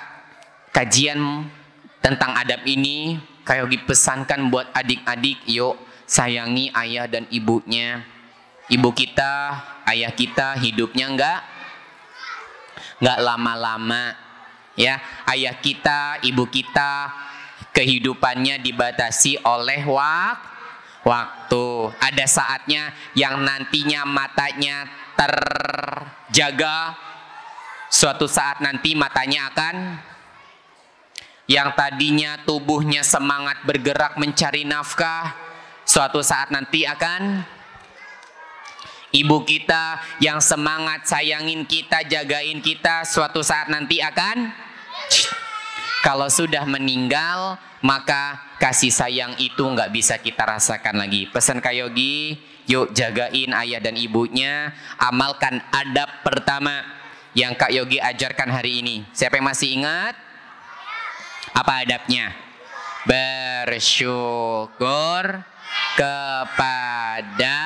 kajian tentang adab ini kayak dipesankan buat adik-adik, yuk sayangi ayah dan ibunya. Ibu kita, ayah kita hidupnya nggak lama-lama. Ya, ayah kita, ibu kita kehidupannya dibatasi oleh waktu. Ada saatnya yang nantinya matanya terjaga, suatu saat nanti matanya akan, yang tadinya tubuhnya semangat bergerak mencari nafkah, suatu saat nanti akan, ibu kita yang semangat sayangin kita, jagain kita, suatu saat nanti akan, kalau sudah meninggal, maka kasih sayang itu nggak bisa kita rasakan lagi. Pesan Kak Yogi, yuk jagain ayah dan ibunya, amalkan adab pertama yang Kak Yogi ajarkan hari ini. Siapa yang masih ingat? Apa adabnya? Bersyukur kepada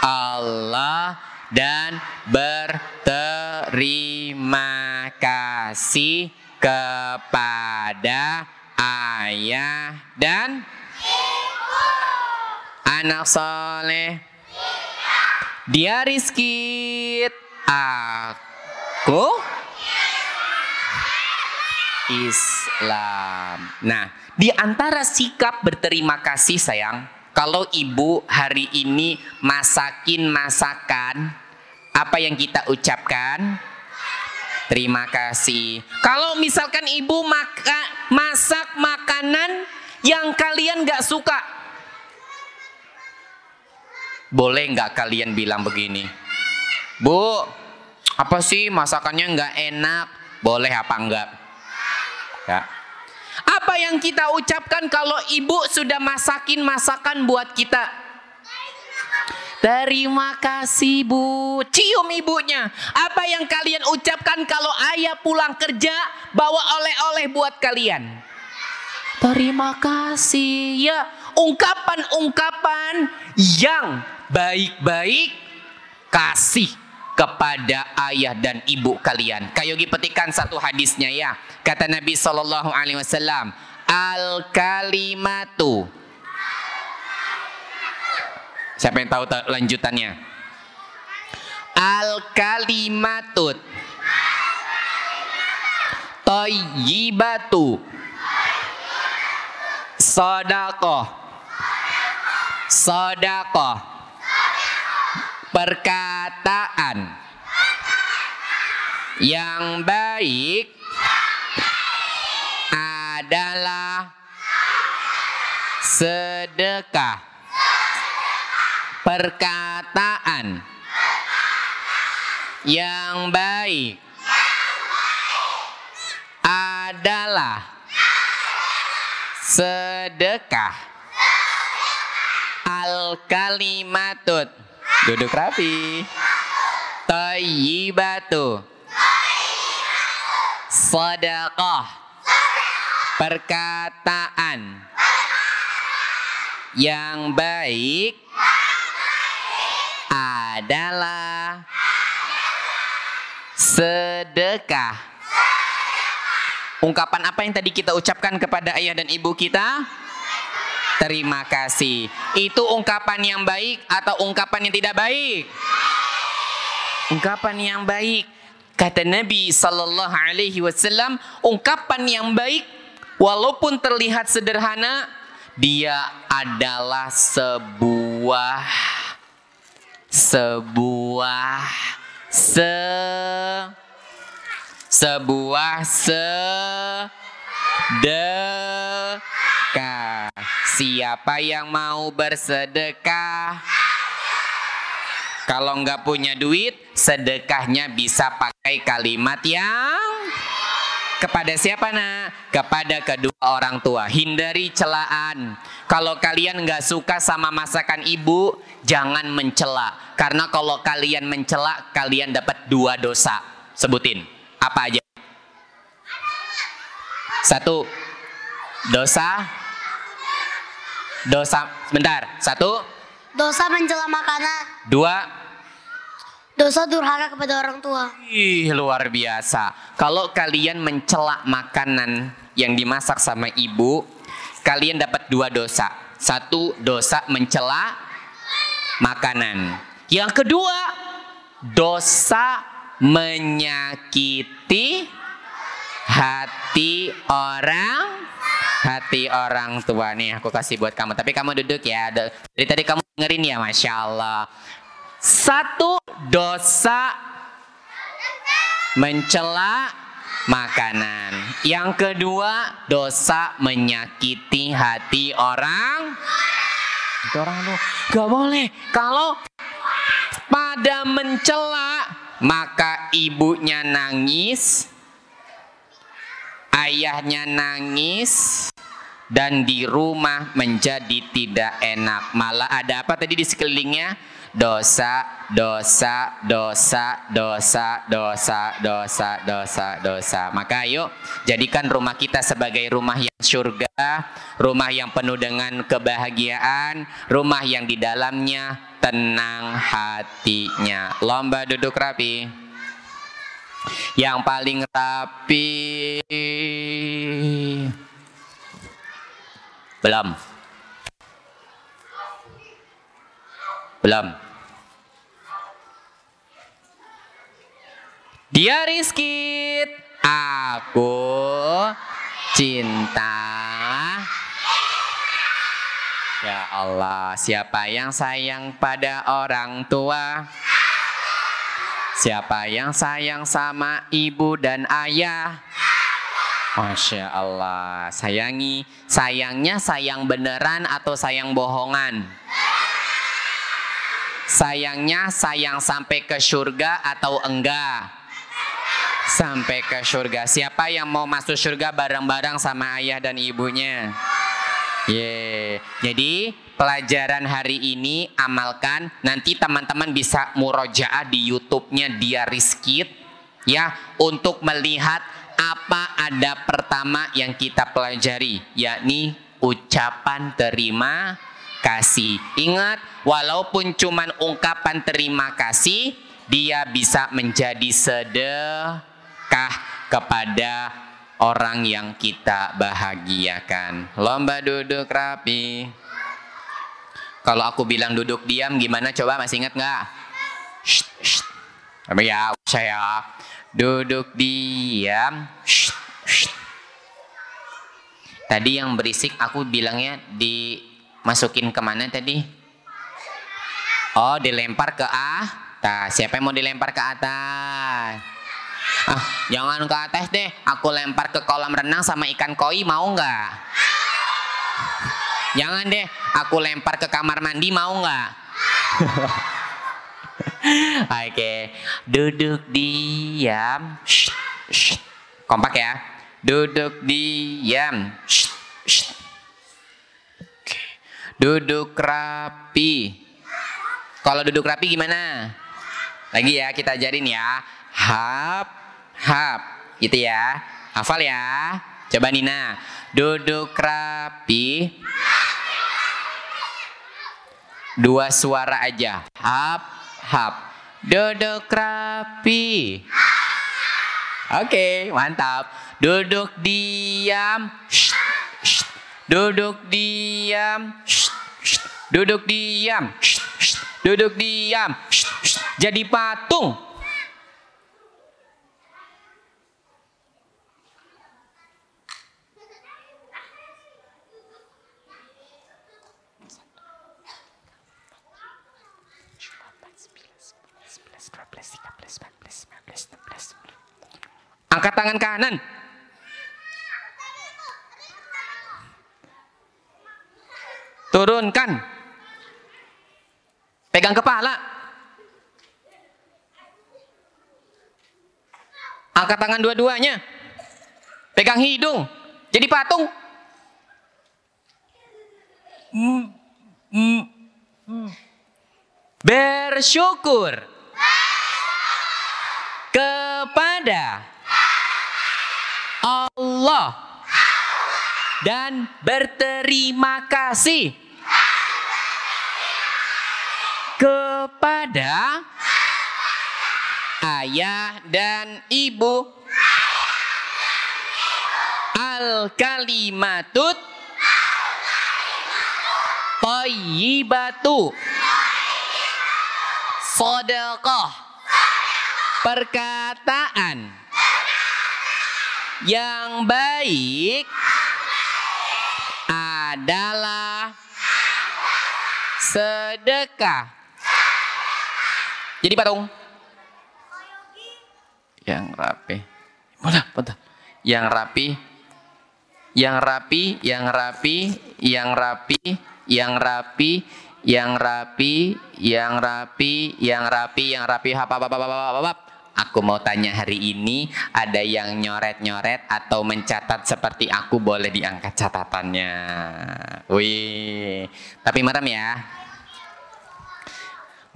Allah dan berterima kasih kepada ayah dan anak soleh. Dia rizki aku Islam. Nah, di antara sikap berterima kasih sayang, kalau ibu hari ini masakin masakan, apa yang kita ucapkan? Terima kasih. Kalau misalkan ibu masak makanan yang kalian gak suka, boleh gak kalian bilang begini, Bu, apa sih masakannya gak enak? Boleh apa enggak? Ya. Apa yang kita ucapkan kalau ibu sudah masakin masakan buat kita? Terima kasih Bu. Cium ibunya. Apa yang kalian ucapkan kalau ayah pulang kerja bawa oleh-oleh buat kalian? Terima kasih. Ya, ungkapan-ungkapan yang baik-baik kasih kepada ayah dan ibu kalian. Kak Yogi petikan satu hadisnya ya. Kata Nabi SAW, al-kalimatu. Siapa yang tahu lanjutannya? Al-kalimatut thayyibatu sadaqah. Sadaqah, perkataan yang baik adalah sedekah. Perkataan yang baik adalah sedekah. Al-kalimatut, duduk rapi, thayyibatu, sedekah, perkataan yang baik adalah sedekah. Ungkapan apa yang tadi kita ucapkan kepada ayah dan ibu kita? Terima kasih. Itu ungkapan yang baik atau ungkapan yang tidak baik? Ungkapan yang baik. Kata Nabi SAW, ungkapan yang baik walaupun terlihat sederhana, dia adalah sebuah sedekah. Siapa yang mau bersedekah? Kalau nggak punya duit, sedekahnya bisa pakai kalimat yang kepada siapa nak? Kepada kedua orang tua. Hindari celaan. Kalau kalian nggak suka sama masakan ibu, jangan mencela. Karena kalau kalian mencela, kalian dapat 2 dosa. Sebutin. Apa aja? Satu, dosa. Sebentar. Satu. Dosa mencela makanan. Dua. Dosa durhaka kepada orang tua. Ih, luar biasa. Kalau kalian mencela makanan yang dimasak sama ibu, kalian dapat 2 dosa. Satu, dosa mencela makanan. Yang kedua, dosa menyakiti hati orang tua. Nih aku kasih buat kamu, tapi kamu duduk ya. Dari tadi kamu dengerin ya, Masya Allah. Satu, dosa mencela makanan. Yang kedua, dosa menyakiti hati orang. Tuh gak boleh. Kalau pada mencela, maka ibunya nangis, ayahnya nangis, dan di rumah menjadi tidak enak. Malah ada apa tadi di sekelilingnya? Dosa. Maka ayo jadikan rumah kita sebagai rumah yang surga, rumah yang penuh dengan kebahagiaan, rumah yang di dalamnya tenang hatinya. Lomba duduk rapi. Yang paling rapi. Belum. Dia Rizkit, aku cinta. Ya Allah, siapa yang sayang pada orang tua? Siapa yang sayang sama ibu dan ayah? Masya Allah, sayangnya sayang beneran atau sayang bohongan? Sayangnya sayang sampai ke surga atau enggak? Sampai ke surga. Siapa yang mau masuk surga bareng-bareng sama ayah dan ibunya? Jadi pelajaran hari ini amalkan. Nanti teman-teman bisa murojaah di YouTube-nya Dia Rizkit ya, untuk melihat apa ada pertama yang kita pelajari, yakni ucapan terima kasih. Ingat, walaupun cuman ungkapan terima kasih, dia bisa menjadi sedekah kepada orang yang kita bahagiakan. Lomba duduk rapi. Kalau aku bilang duduk diam, gimana coba, masih ingat nggak? Apa ya, saya duduk diam. Tadi yang berisik aku bilangnya dimasukin kemana tadi? Oh, dilempar ke atas. Siapa yang mau dilempar ke atas? Jangan ke atas deh. Aku lempar ke kolam renang sama ikan koi, mau nggak? Jangan deh. Aku lempar ke kamar mandi, mau nggak? Oke. Duduk diam. Kompak ya. Duduk diam. Duduk rapi. Kalau duduk rapi gimana? Lagi ya, kita ajarin ya. Hap, hap, gitu ya. Hafal ya. Coba Nina. Duduk rapi. 2 suara aja. Hap, hap. Duduk rapi. Oke, mantap. Duduk diam. Duduk diam. Duduk diam. Duduk diam. Jadi patung. Angkat tangan kanan. Turunkan. Pegang kepala. Angkat tangan dua-duanya. Pegang hidung. Jadi patung. Bersyukur kepada Allah dan berterima kasih kepada ayah dan ibu. Al-kalimatut thayyibatu shadaqah. Perkataan yang baik adalah sedekah. Jadi patung yang rapi, betul. Yang rapi, yang rapi, yang rapi, yang rapi, yang rapi, yang rapi, yang rapi, yang rapi, yang rapi. Aku mau tanya hari ini, ada yang nyoret-nyoret atau mencatat seperti aku, boleh diangkat catatannya. Wih, tapi merem ya.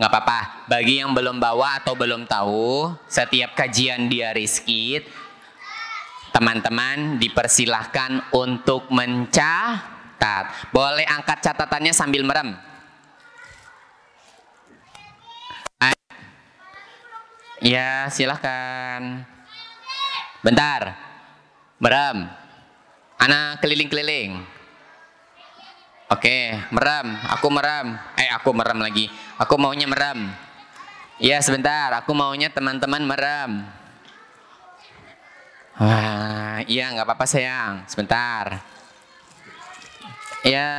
Nggak apa-apa, bagi yang belum bawa atau belum tahu, setiap kajian Diaris Kids, teman-teman dipersilahkan untuk mencatat. Boleh angkat catatannya sambil merem. Ya, silahkan. Bentar. Merem. Anak keliling-keliling. Oke, merem. Aku merem. Aku merem lagi. Aku maunya merem. Ya, sebentar. Aku maunya teman-teman merem. Iya, nggak apa-apa sayang. Sebentar. Ya.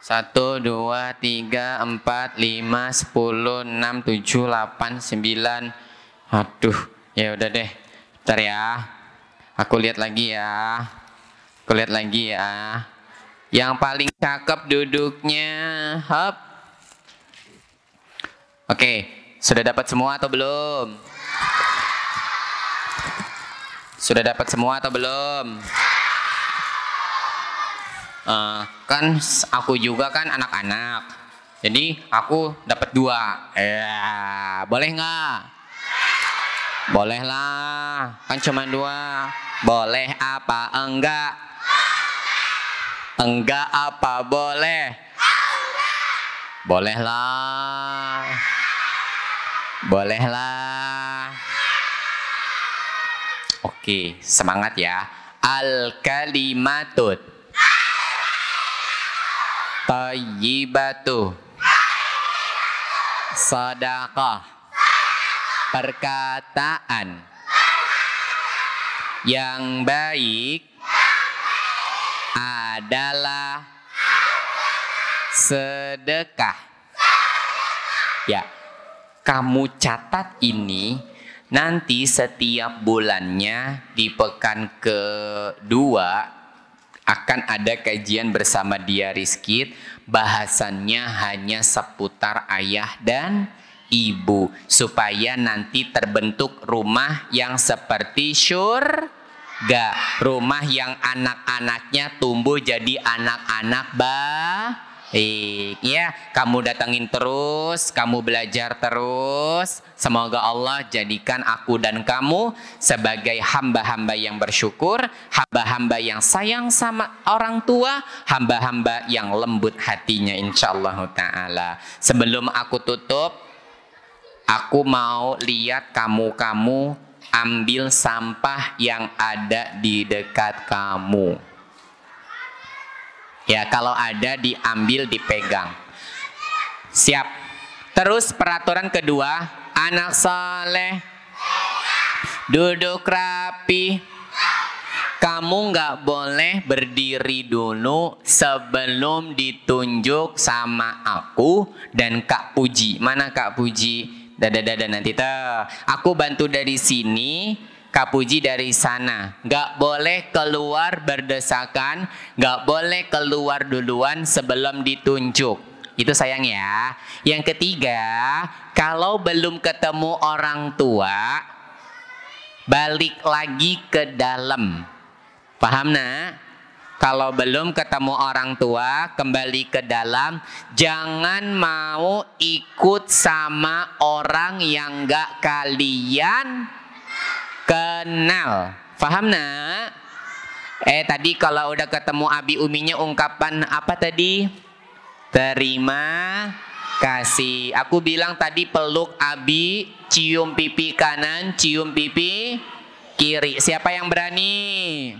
1, 2, 3, 4, 5, 10, 6, 7, 8, 9. Aduh, ya udah deh. Bentar ya. Aku lihat lagi ya. Aku lihat lagi ya. Yang paling cakep duduknya. Hop. Oke, sudah dapat semua atau belum? Sudah dapat semua atau belum? Kan aku juga kan anak-anak, jadi aku dapat 2. Boleh nggak? Boleh lah, kan cuma 2. Boleh apa enggak? Enggak apa boleh? Boleh lah. Boleh lah. Oke, semangat ya. Al-kalimatut thayyibatu shadaqah. Perkataan yang baik adalah sedekah. Ya, kamu catat ini. Nanti setiap bulannya di pekan kedua akan ada kajian bersama Diaris Kids, bahasannya hanya seputar ayah dan ibu, supaya nanti terbentuk rumah yang seperti surga, rumah yang anak-anaknya tumbuh jadi anak-anak baik. Ya, kamu datangin terus, kamu belajar terus. Semoga Allah jadikan aku dan kamu sebagai hamba-hamba yang bersyukur, hamba-hamba yang sayang sama orang tua, hamba-hamba yang lembut hatinya insyaallah ta'ala. Sebelum aku tutup, aku mau lihat kamu-kamu ambil sampah yang ada di dekat kamu. Ya, kalau ada diambil, dipegang. Siap. Terus peraturan kedua, anak soleh duduk rapi. Kamu nggak boleh berdiri dulu sebelum ditunjuk sama aku dan Kak Puji. Mana Kak Puji? Dadah nanti tuh. Aku bantu dari sini, Kak Puji dari sana. Nggak boleh keluar berdesakan, nggak boleh keluar duluan sebelum ditunjuk. Itu sayang ya. Yang ketiga, kalau belum ketemu orang tua, balik lagi ke dalam. Paham nak? Kalau belum ketemu orang tua, kembali ke dalam. Jangan mau ikut sama orang yang nggak kalian kenal. Paham nak? Tadi kalau udah ketemu abi uminya ungkapan apa tadi? Terima kasih. Aku bilang tadi peluk abi, cium pipi kanan, cium pipi kiri. Siapa yang berani?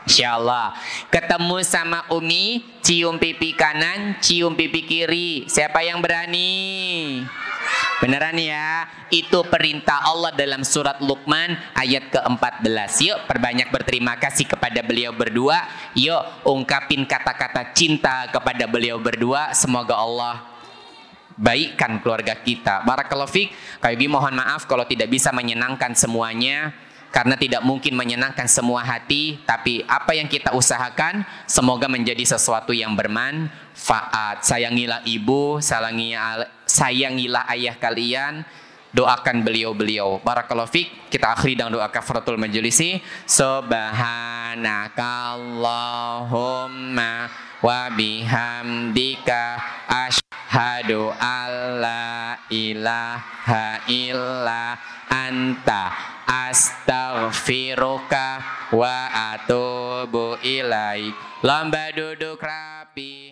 Insyaallah. Ketemu sama umi, cium pipi kanan, cium pipi kiri. Siapa yang berani? Beneran ya, itu perintah Allah dalam surat Luqman ayat ke-14. Yuk perbanyak berterima kasih kepada beliau berdua. Yuk ungkapin kata-kata cinta kepada beliau berdua. Semoga Allah baikkan keluarga kita. Barakallahu fiik. Kak Yogi mohon maaf kalau tidak bisa menyenangkan semuanya, karena tidak mungkin menyenangkan semua hati. Tapi apa yang kita usahakan semoga menjadi sesuatu yang bermanfaat. Sayangilah ibu, sayangilah ayah kalian, doakan beliau-beliau. Barakallahu fiik. Kita akhiri dengan doa kafaratul majlisi. Subhanakallahumma wa bihamdika asyhadu alla ilaha illa anta astaghfiruka wa atubu ilaik. Lomba duduk rapi.